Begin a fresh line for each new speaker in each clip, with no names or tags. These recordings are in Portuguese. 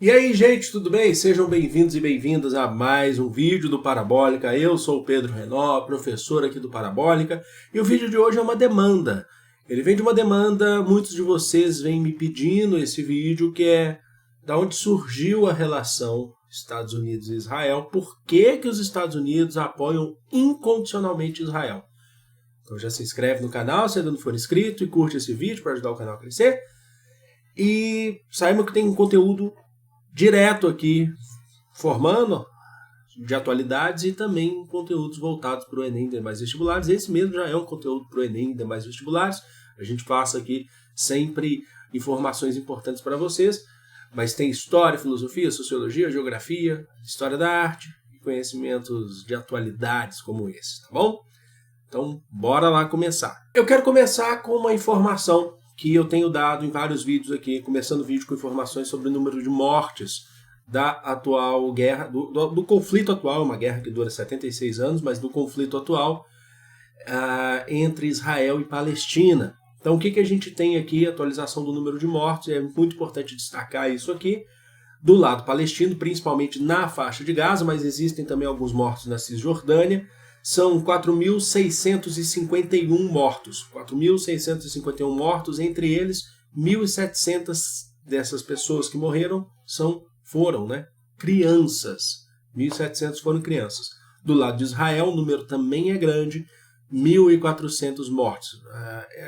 E aí, gente, tudo bem? Sejam bem-vindos e bem-vindas a mais um vídeo do Parabólica. Eu sou o Pedro Renó, professor aqui do Parabólica, e o vídeo de hoje é uma demanda. Ele vem de uma demanda, muitos de vocês vêm me pedindo esse vídeo, que é da onde surgiu a relação Estados Unidos e Israel, por que os Estados Unidos apoiam incondicionalmente Israel. Então já se inscreve no canal se ainda não for inscrito e curte esse vídeo para ajudar o canal a crescer. E saiba que tem conteúdo direto aqui, formando de atualidades e também conteúdos voltados para o Enem e demais vestibulares. Esse mesmo já é um conteúdo para o Enem e demais vestibulares. A gente passa aqui sempre informações importantes para vocês, mas tem história, filosofia, sociologia, geografia, história da arte e conhecimentos de atualidades como esse, tá bom? Então, bora lá começar. Eu quero começar com uma informação que eu tenho dado em vários vídeos aqui, começando o vídeo com informações sobre o número de mortes da atual guerra, do conflito atual, uma guerra que dura 76 anos, mas do conflito atual entre Israel e Palestina. Então o que a gente tem aqui? Atualização do número de mortes, é muito importante destacar isso aqui. Do lado palestino, principalmente na faixa de Gaza, mas existem também alguns mortos na Cisjordânia. São 4.651 mortos. 4.651 mortos, entre eles 1.700 dessas pessoas que morreram foram crianças. 1.700 foram crianças. Do lado de Israel, o número também é grande, 1.400 mortos.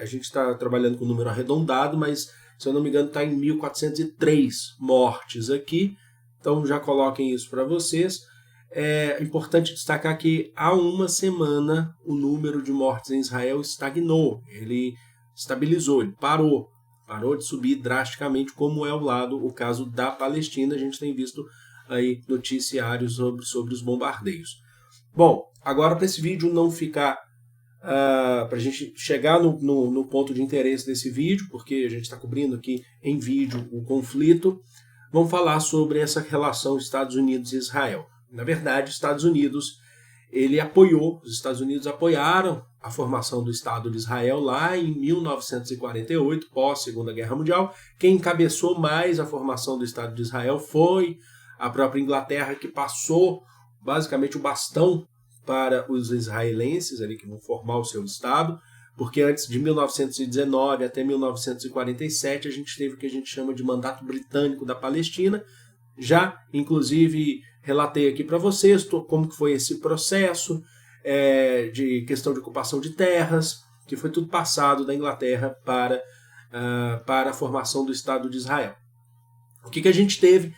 A gente está trabalhando com o número arredondado, mas, se eu não me engano, está em 1.403 mortes aqui. Então já coloquem isso para vocês. É importante destacar que há uma semana o número de mortes em Israel estagnou, ele estabilizou, ele parou de subir drasticamente, como é o caso da Palestina. A gente tem visto aí noticiários sobre os bombardeios. Bom, agora para esse vídeo não ficar, para a gente chegar no ponto de interesse desse vídeo, porque a gente está cobrindo aqui em vídeo o conflito, vamos falar sobre essa relação Estados Unidos e Israel. Na verdade, os Estados Unidos apoiaram a formação do Estado de Israel lá em 1948, pós-Segunda Guerra Mundial. Quem encabeçou mais a formação do Estado de Israel foi a própria Inglaterra, que passou basicamente o bastão para os israelenses ali, que vão formar o seu Estado, porque antes de 1919 até 1947 a gente teve o que a gente chama de Mandato Britânico da Palestina. Já, inclusive, relatei aqui para vocês como que foi esse processo de questão de ocupação de terras, que foi tudo passado da Inglaterra para a formação do Estado de Israel. O que a gente teve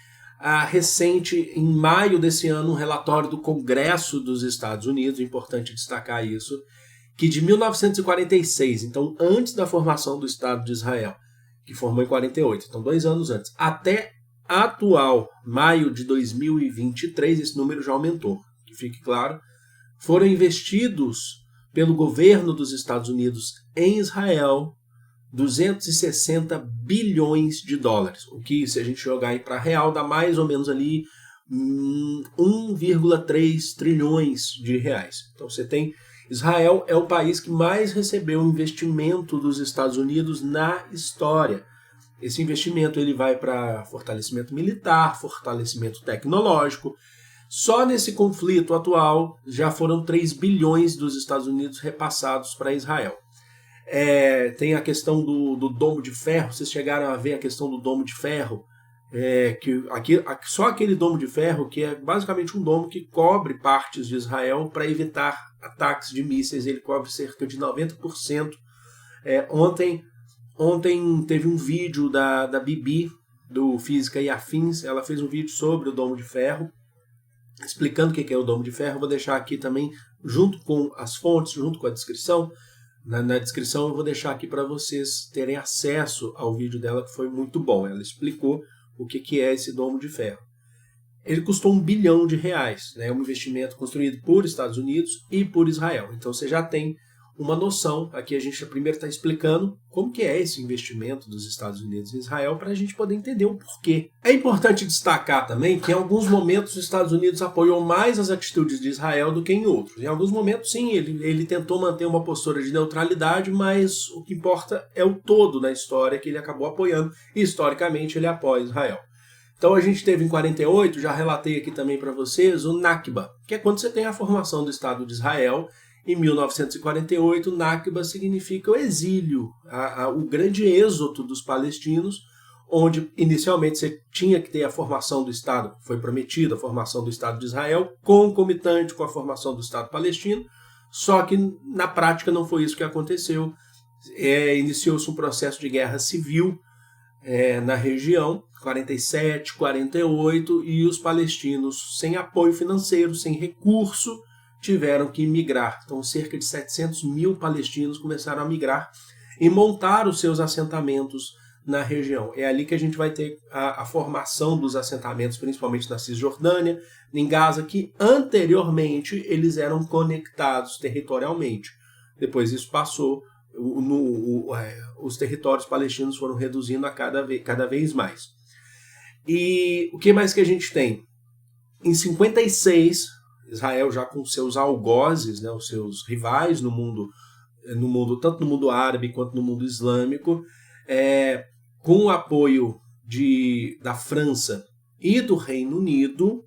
recente, em maio desse ano, um relatório do Congresso dos Estados Unidos, importante destacar isso, que de 1946, então antes da formação do Estado de Israel, que formou em 48, então 2 anos antes, até atual, maio de 2023, esse número já aumentou, que fique claro, foram investidos pelo governo dos Estados Unidos em Israel 260 bilhões de dólares, o que, se a gente jogar para real, dá mais ou menos ali 1,3 trilhões de reais. Então você tem, Israel é o país que mais recebeu investimento dos Estados Unidos na história. Esse investimento ele vai para fortalecimento militar, fortalecimento tecnológico. Só nesse conflito atual já foram 3 bilhões dos Estados Unidos repassados para Israel. Tem a questão do domo de ferro. Vocês chegaram a ver a questão do domo de ferro? Só aquele domo de ferro, que é basicamente um domo que cobre partes de Israel para evitar ataques de mísseis. Ele cobre cerca de 90%. Ontem teve um vídeo da Bibi, do Física e Afins. Ela fez um vídeo sobre o domo de ferro, explicando o que é o domo de ferro. Vou deixar aqui também, junto com as fontes, junto com a descrição. Na descrição eu vou deixar aqui para vocês terem acesso ao vídeo dela, que foi muito bom. Ela explicou o que é esse domo de ferro. Ele custou R$1 bilhão, um investimento construído por Estados Unidos e por Israel. Então você já tem uma noção. Aqui a gente primeiro está explicando como que é esse investimento dos Estados Unidos em Israel, para a gente poder entender o porquê. É importante destacar também que em alguns momentos os Estados Unidos apoiou mais as atitudes de Israel do que em outros. Em alguns momentos, sim, ele tentou manter uma postura de neutralidade, mas o que importa é o todo da história que ele acabou apoiando, e historicamente ele apoia Israel. Então a gente teve em 48, já relatei aqui também para vocês, o Nakba, que é quando você tem a formação do Estado de Israel. Em 1948, Nakba significa o exílio, o grande êxodo dos palestinos, onde inicialmente você tinha que ter a formação do Estado, foi prometida a formação do Estado de Israel, concomitante com a formação do Estado palestino, só que na prática não foi isso que aconteceu. Iniciou-se um processo de guerra civil na região, 47, 48, e os palestinos, sem apoio financeiro, sem recurso, tiveram que migrar. Então, cerca de 700 mil palestinos começaram a migrar e montar os seus assentamentos na região. É ali que a gente vai ter a formação dos assentamentos, principalmente na Cisjordânia, em Gaza, que anteriormente eles eram conectados territorialmente. Depois isso passou, os territórios palestinos foram reduzindo a cada vez mais. E o que mais que a gente tem? Em 56, Israel já com seus algozes, né, os seus rivais no mundo, tanto no mundo árabe quanto no mundo islâmico, com o apoio da França e do Reino Unido,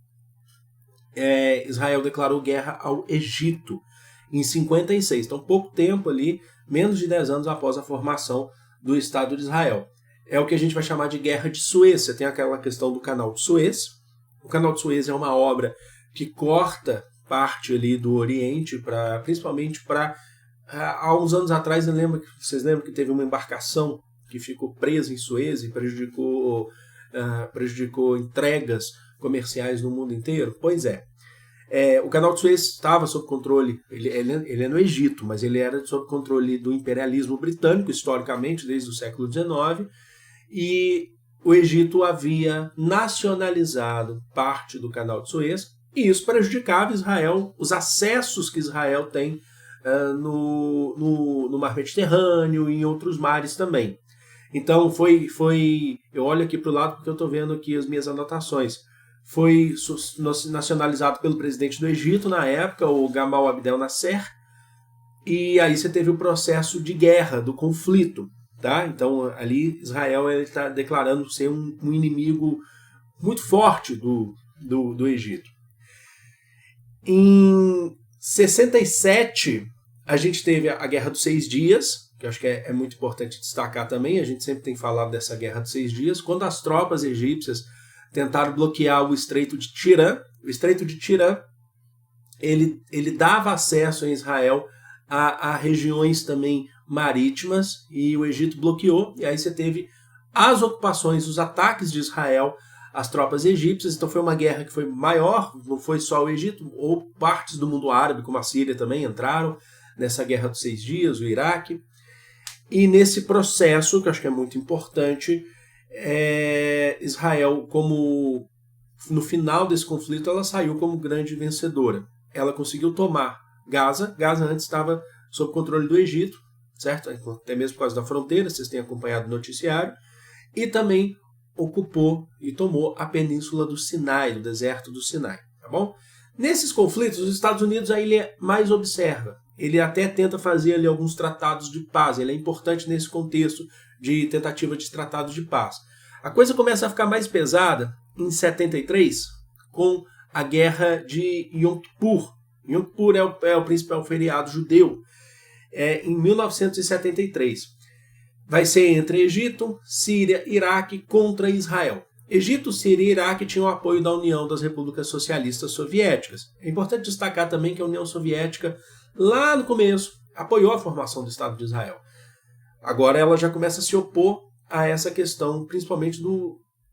Israel declarou guerra ao Egito em 56. Então, pouco tempo ali, menos de 10 anos após a formação do Estado de Israel. É o que a gente vai chamar de Guerra de Suez. Você tem aquela questão do Canal de Suez. O Canal de Suez é uma obra que corta parte ali do Oriente, principalmente para... há uns anos atrás, vocês lembram que teve uma embarcação que ficou presa em Suez e prejudicou entregas comerciais no mundo inteiro? Pois é. O Canal de Suez estava sob controle, ele é no Egito, mas ele era sob controle do imperialismo britânico, historicamente, desde o século XIX, e o Egito havia nacionalizado parte do Canal de Suez, e isso prejudicava Israel, os acessos que Israel tem no Mar Mediterrâneo e em outros mares também. Então eu olho aqui para o lado porque eu estou vendo aqui as minhas anotações. Foi nacionalizado pelo presidente do Egito na época, o Gamal Abdel Nasser, e aí você teve o processo de guerra, do conflito. Tá? Então ali Israel está declarando ser um inimigo muito forte do Egito. Em 67, a gente teve a Guerra dos 6 Dias, que eu acho que é muito importante destacar também, a gente sempre tem falado dessa Guerra dos 6 Dias, quando as tropas egípcias tentaram bloquear o Estreito de Tirã. O Estreito de Tirã, ele dava acesso em Israel a regiões também marítimas, e o Egito bloqueou, e aí você teve as ocupações, os ataques de Israel às tropas egípcias. Então foi uma guerra que foi maior, não foi só o Egito, ou partes do mundo árabe, como a Síria também entraram nessa Guerra dos 6 Dias, o Iraque. E nesse processo, que eu acho que é muito importante, Israel, como no final desse conflito, ela saiu como grande vencedora. Ela conseguiu tomar Gaza. Gaza antes estava sob controle do Egito, certo? Até mesmo por causa da fronteira, vocês têm acompanhado o noticiário. E também ocupou e tomou a península do Sinai, do deserto do Sinai. Tá bom? Nesses conflitos, os Estados Unidos aí ele mais observa. Ele até tenta fazer ali alguns tratados de paz. Ele é importante nesse contexto de tentativa de tratados de paz. A coisa começa a ficar mais pesada em 73, com a guerra de Yom Kippur. Yom Kippur é o principal feriado judeu. Em 1973. Vai ser entre Egito, Síria, Iraque contra Israel. Egito, Síria e Iraque tinham o apoio da União das Repúblicas Socialistas Soviéticas. É importante destacar também que a União Soviética, lá no começo, apoiou a formação do Estado de Israel. Agora ela já começa a se opor a essa questão, principalmente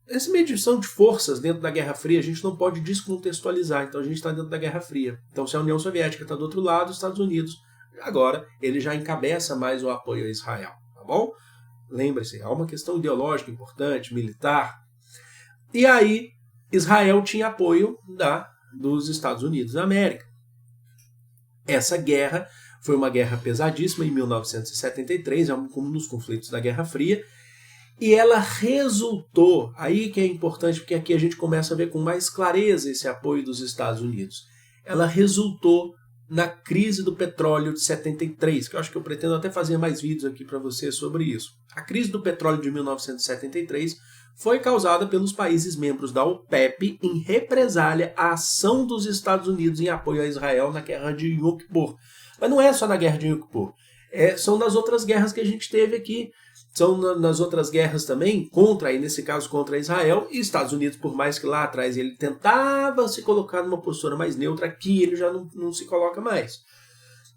essa medição de forças dentro da Guerra Fria. A gente não pode descontextualizar, então a gente está dentro da Guerra Fria. Então se a União Soviética está do outro lado, os Estados Unidos, agora ele já encabeça mais o apoio a Israel. Tá bom? Lembre-se, há uma questão ideológica importante, militar. E aí Israel tinha apoio dos Estados Unidos da América. Essa guerra foi uma guerra pesadíssima em 1973, é um dos conflitos da Guerra Fria, e ela resultou, aí que é importante, porque aqui a gente começa a ver com mais clareza esse apoio dos Estados Unidos, ela resultou na crise do petróleo de 73, que eu acho que eu pretendo até fazer mais vídeos aqui para vocês sobre isso. A crise do petróleo de 1973 foi causada pelos países membros da OPEP em represália à ação dos Estados Unidos em apoio a Israel na guerra de Yom Kippur. Mas não é só na guerra de Yom Kippur, são nas outras guerras que a gente teve aqui, são nas outras guerras também, nesse caso contra Israel, e Estados Unidos, por mais que lá atrás ele tentava se colocar numa postura mais neutra, aqui ele já não se coloca mais.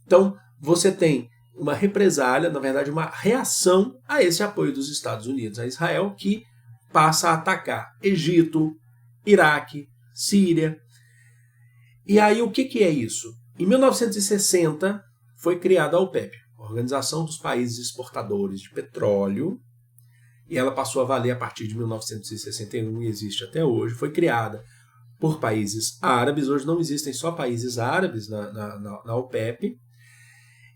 Então, você tem uma represália, na verdade uma reação a esse apoio dos Estados Unidos a Israel, que passa a atacar Egito, Iraque, Síria. E aí o que é isso? Em 1960 foi criada a OPEP, a Organização dos Países Exportadores de Petróleo, e ela passou a valer a partir de 1961 e existe até hoje. Foi criada por países árabes, hoje não existem só países árabes na OPEP,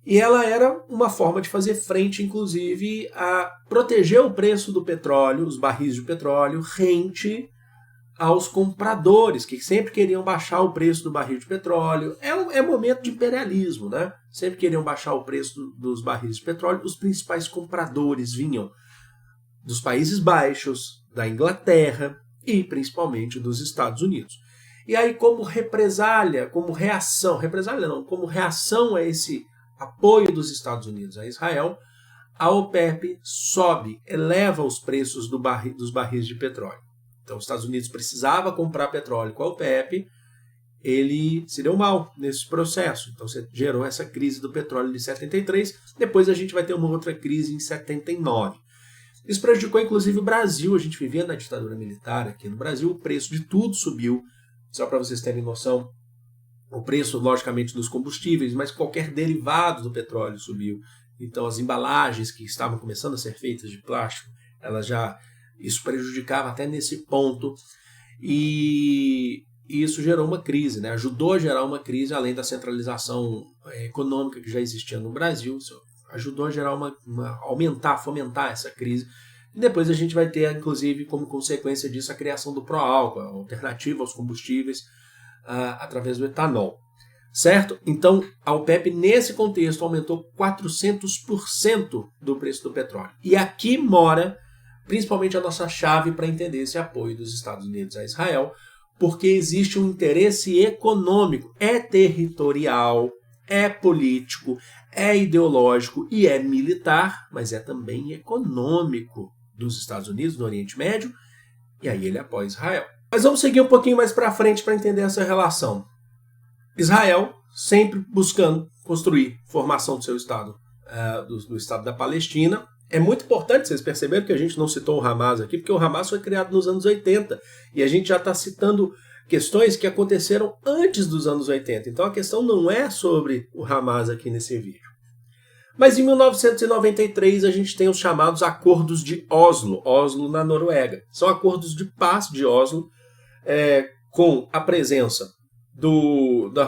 e ela era uma forma de fazer frente, inclusive, a proteger o preço do petróleo, os barris de petróleo, rente aos compradores, que sempre queriam baixar o preço do barril de petróleo. É momento de imperialismo, né? Sempre queriam baixar o preço dos barris de petróleo. Os principais compradores vinham dos Países Baixos, da Inglaterra e principalmente dos Estados Unidos. E aí, como reação a esse apoio dos Estados Unidos a Israel, a OPEP eleva os preços dos barris de petróleo. Então, os Estados Unidos precisava comprar petróleo com a OPEP, ele se deu mal nesse processo. Então, você gerou essa crise do petróleo de 73, depois a gente vai ter uma outra crise em 79. Isso prejudicou, inclusive, o Brasil. A gente vivia na ditadura militar aqui no Brasil, o preço de tudo subiu. Só para vocês terem noção, o preço, logicamente, dos combustíveis, mas qualquer derivado do petróleo subiu. Então, as embalagens que estavam começando a ser feitas de plástico, isso prejudicava até nesse ponto. E isso gerou uma crise, né? Ajudou a gerar uma crise, além da centralização econômica que já existia no Brasil. Isso ajudou a gerar fomentar essa crise. E depois a gente vai ter, inclusive, como consequência disso, a criação do pró-álcool, a alternativa aos combustíveis, através do etanol. Certo? Então, a OPEP, nesse contexto, aumentou 400% do preço do petróleo. E aqui mora, principalmente, a nossa chave para entender esse apoio dos Estados Unidos a Israel, porque existe um interesse econômico, territorial, político, ideológico e militar, mas também econômico dos Estados Unidos no Oriente Médio, e aí ele apoia Israel. Mas vamos seguir um pouquinho mais para frente para entender essa relação. Israel sempre buscando construir formação do seu Estado, do Estado da Palestina. É muito importante vocês perceberem que a gente não citou o Hamas aqui, porque o Hamas foi criado nos anos 80, e a gente já está citando questões que aconteceram antes dos anos 80. Então a questão não é sobre o Hamas aqui nesse vídeo. Mas em 1993 a gente tem os chamados Acordos de Oslo, Oslo na Noruega. São acordos de paz de Oslo, com a presença da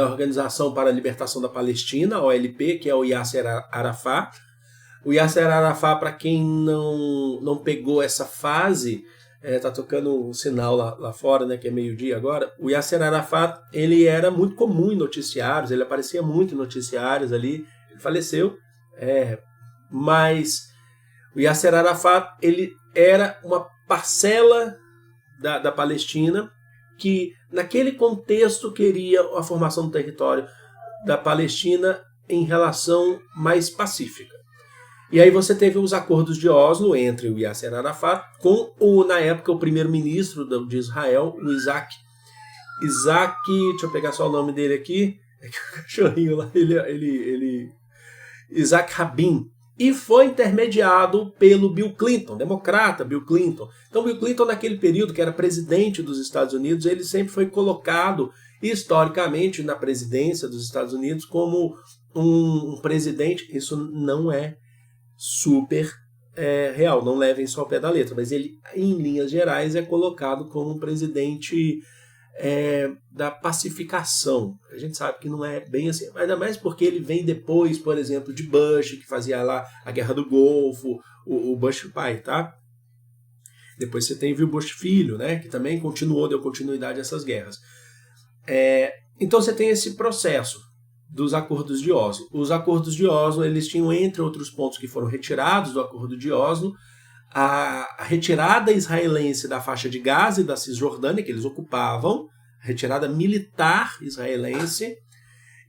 Organização para a Libertação da Palestina, a OLP, que é o Yasser Arafat. O Yasser Arafat, para quem não pegou essa fase, tá tocando um sinal lá fora, né, que é meio-dia agora. O Yasser Arafat, ele era muito comum em noticiários, ele aparecia muito em noticiários ali, ele faleceu, mas o Yasser Arafat, ele era uma parcela da Palestina que, naquele contexto, queria a formação do território da Palestina em relação mais pacífica. E aí você teve os acordos de Oslo entre o Yasser Arafat com, na época, o primeiro-ministro de Israel, o Isaac, deixa eu pegar só o nome dele aqui, é que o cachorrinho lá, Isaac Rabin, e foi intermediado pelo Bill Clinton, democrata Bill Clinton. Então Bill Clinton, naquele período, que era presidente dos Estados Unidos, ele sempre foi colocado, historicamente, na presidência dos Estados Unidos como um presidente. Isso não é super real, não levem só ao pé da letra, mas ele, em linhas gerais, é colocado como um presidente da pacificação. A gente sabe que não é bem assim, ainda mais porque ele vem depois, por exemplo, de Bush, que fazia lá a Guerra do Golfo, o Bush pai, tá? Depois você tem o Bush filho, né, que também deu continuidade a essas guerras. Então você tem esse processo dos acordos de Oslo. Os acordos de Oslo, eles tinham, entre outros pontos que foram retirados do acordo de Oslo, a retirada israelense da faixa de Gaza e da Cisjordânia, que eles ocupavam, a retirada militar israelense,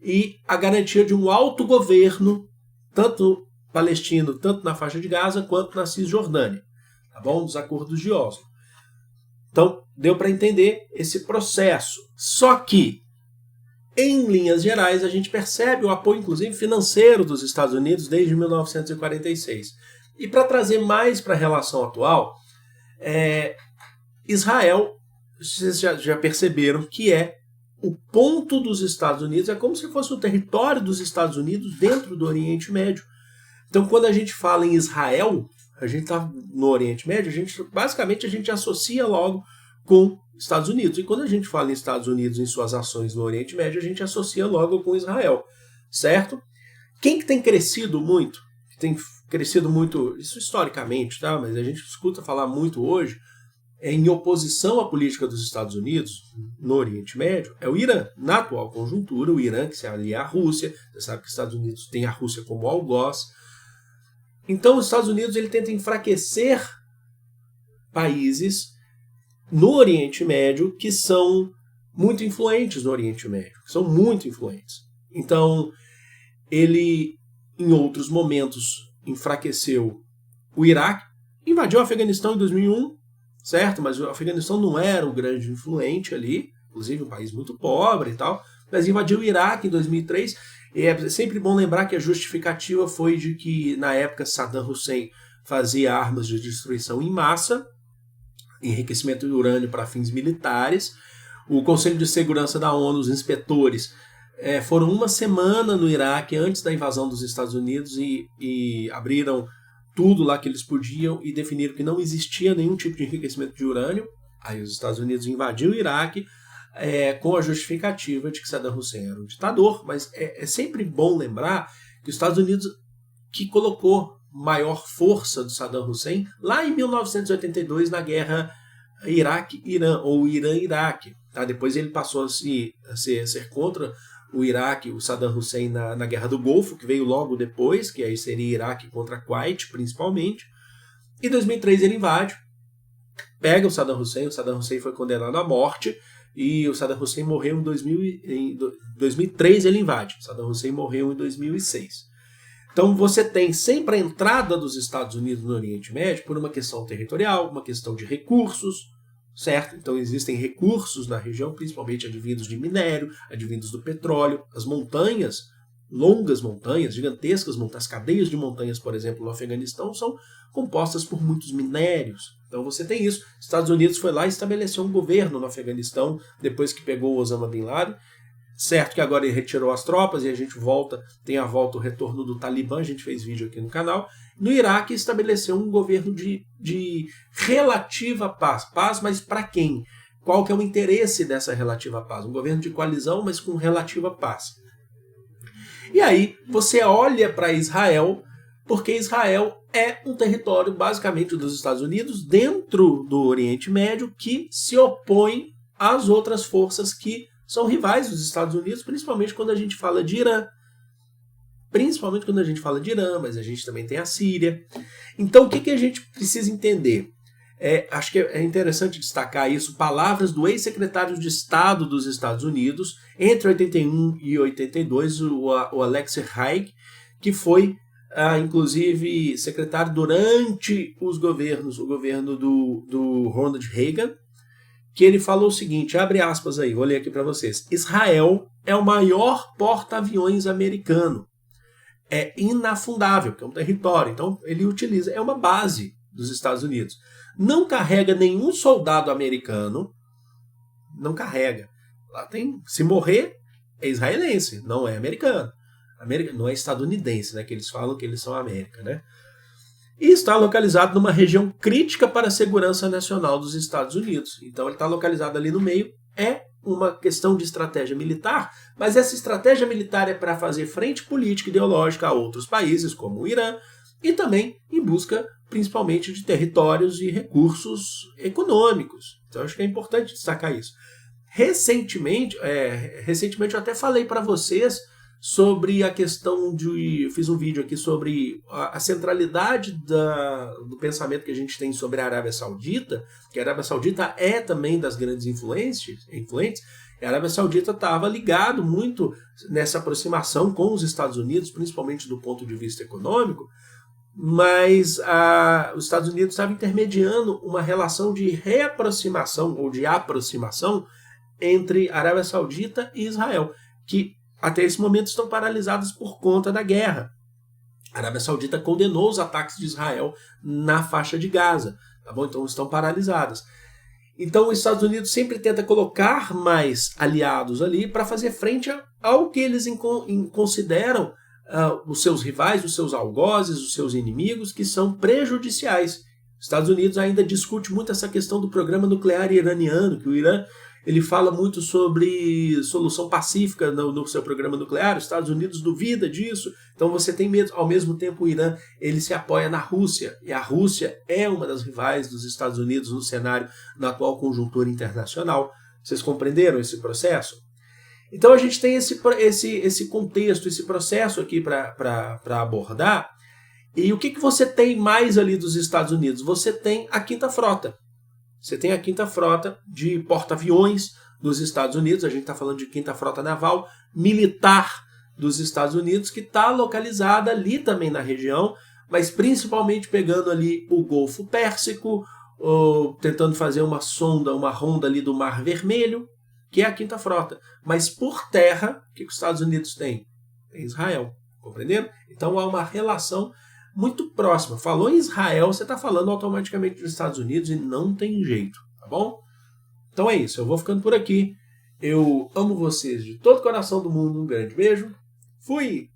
e a garantia de um autogoverno, tanto palestino, tanto na faixa de Gaza, quanto na Cisjordânia, tá bom? Dos acordos de Oslo. Então, deu para entender esse processo. Só que, em linhas gerais, a gente percebe o apoio, inclusive, financeiro dos Estados Unidos desde 1946. E para trazer mais para a relação atual, Israel, vocês já perceberam que é o ponto dos Estados Unidos, é como se fosse o território dos Estados Unidos dentro do Oriente Médio. Então, quando a gente fala em Israel, a gente está no Oriente Médio, basicamente a gente associa logo com Estados Unidos. E quando a gente fala em Estados Unidos em suas ações no Oriente Médio, a gente associa logo com Israel, certo? Quem que tem crescido muito, isso historicamente, tá? Mas a gente escuta falar muito hoje, em oposição à política dos Estados Unidos no Oriente Médio, é o Irã. Na atual conjuntura, o Irã, que se alia à Rússia, você sabe que os Estados Unidos tem a Rússia como algoz. Então, os Estados Unidos ele tenta enfraquecer países no Oriente Médio que são muito influentes no Oriente Médio, que são muito influentes. Então, ele, em outros momentos, enfraqueceu o Iraque, invadiu o Afeganistão em 2001, certo? Mas o Afeganistão não era o grande influente ali, inclusive um país muito pobre e tal, mas invadiu o Iraque em 2003. E é sempre bom lembrar que a justificativa foi de que, na época, Saddam Hussein fazia armas de destruição em massa, enriquecimento de urânio para fins militares. O Conselho de Segurança da ONU, os inspetores, foram uma semana no Iraque antes da invasão dos Estados Unidos e abriram tudo lá que eles podiam e definiram que não existia nenhum tipo de enriquecimento de urânio. Aí os Estados Unidos invadiram o Iraque com a justificativa de que Saddam Hussein era um ditador, mas é sempre bom lembrar que os Estados Unidos, que colocou maior força do Saddam Hussein lá em 1982 na guerra Iraque-Irã, ou Irã-Iraque. Tá? Depois ele passou a ser contra o Iraque, o Saddam Hussein na Guerra do Golfo, que veio logo depois, que aí seria Iraque contra Kuwait, principalmente. Em 2003 ele invade, pega o Saddam Hussein foi condenado à morte, e o Saddam Hussein morreu em 2003 ele invade, o Saddam Hussein morreu em 2006. Então você tem sempre a entrada dos Estados Unidos no Oriente Médio por uma questão territorial, uma questão de recursos, certo? Então existem recursos na região, principalmente advindos de minério, advindos do petróleo, as montanhas, longas montanhas, gigantescas montanhas, cadeias de montanhas, por exemplo, no Afeganistão, são compostas por muitos minérios. Então você tem isso. Os Estados Unidos foi lá e estabeleceu um governo no Afeganistão, depois que pegou o Osama Bin Laden. Certo que agora ele retirou as tropas e a gente tem o retorno do Talibã, a gente fez vídeo aqui no canal. No Iraque estabeleceu um governo de relativa paz. Paz, mas para quem? Qual que é o interesse dessa relativa paz? Um governo de coalizão, mas com relativa paz. E aí você olha para Israel, porque Israel é um território basicamente dos Estados Unidos dentro do Oriente Médio que se opõe às outras forças que são rivais dos Estados Unidos, principalmente quando a gente fala de Irã. Mas a gente também tem a Síria. Então, o que a gente precisa entender? Acho que é interessante destacar isso, palavras do ex-secretário de Estado dos Estados Unidos, entre 81 e 82, o Alexei Haig, que foi, inclusive, secretário durante o governo do Ronald Reagan, que ele falou o seguinte, abre aspas aí, vou ler aqui para vocês. Israel é o maior porta-aviões americano. É inafundável, que é um território. Então, ele utiliza, é uma base dos Estados Unidos. Não carrega nenhum soldado americano, não carrega. Lá se morrer, é israelense, não é americano. Não é estadunidense, né, que eles falam que eles são América, né? E está localizado numa região crítica para a segurança nacional dos Estados Unidos. Então ele está localizado ali no meio, é uma questão de estratégia militar, mas essa estratégia militar é para fazer frente política e ideológica a outros países, como o Irã, e também em busca, principalmente, de territórios e recursos econômicos. Então acho que é importante destacar isso. Recentemente eu até falei para vocês sobre a questão de... Eu fiz um vídeo aqui sobre a centralidade do pensamento que a gente tem sobre a Arábia Saudita, que a Arábia Saudita é também das grandes influentes. A Arábia Saudita estava ligado muito nessa aproximação com os Estados Unidos, principalmente do ponto de vista econômico, mas os Estados Unidos estavam intermediando uma relação de reaproximação ou de aproximação entre a Arábia Saudita e Israel, que até esse momento estão paralisadas por conta da guerra. A Arábia Saudita condenou os ataques de Israel na faixa de Gaza, tá bom? Então estão paralisadas. Então os Estados Unidos sempre tenta colocar mais aliados ali para fazer frente ao que eles consideram os seus rivais, os seus algozes, os seus inimigos, que são prejudiciais. Os Estados Unidos ainda discute muito essa questão do programa nuclear iraniano, que o Irã ele fala muito sobre solução pacífica no seu programa nuclear. Os Estados Unidos duvida disso. Então você tem medo. Ao mesmo tempo, o Irã ele se apoia na Rússia. E a Rússia é uma das rivais dos Estados Unidos no cenário, na atual conjuntura internacional. Vocês compreenderam esse processo? Então a gente tem esse contexto, esse processo aqui para abordar. E o que você tem mais ali dos Estados Unidos? Você tem a Quinta Frota. Você tem a Quinta Frota de porta-aviões dos Estados Unidos, a gente está falando de Quinta Frota Naval Militar dos Estados Unidos, que está localizada ali também na região, mas principalmente pegando ali o Golfo Pérsico, tentando fazer uma ronda ali do Mar Vermelho, que é a Quinta Frota. Mas por terra, o que os Estados Unidos têm? Tem Israel, compreenderam? Então há uma relação muito próxima. Falou em Israel, você está falando automaticamente dos Estados Unidos e não tem jeito, tá bom? Então é isso, eu vou ficando por aqui. Eu amo vocês de todo o coração do mundo. Um grande beijo. Fui!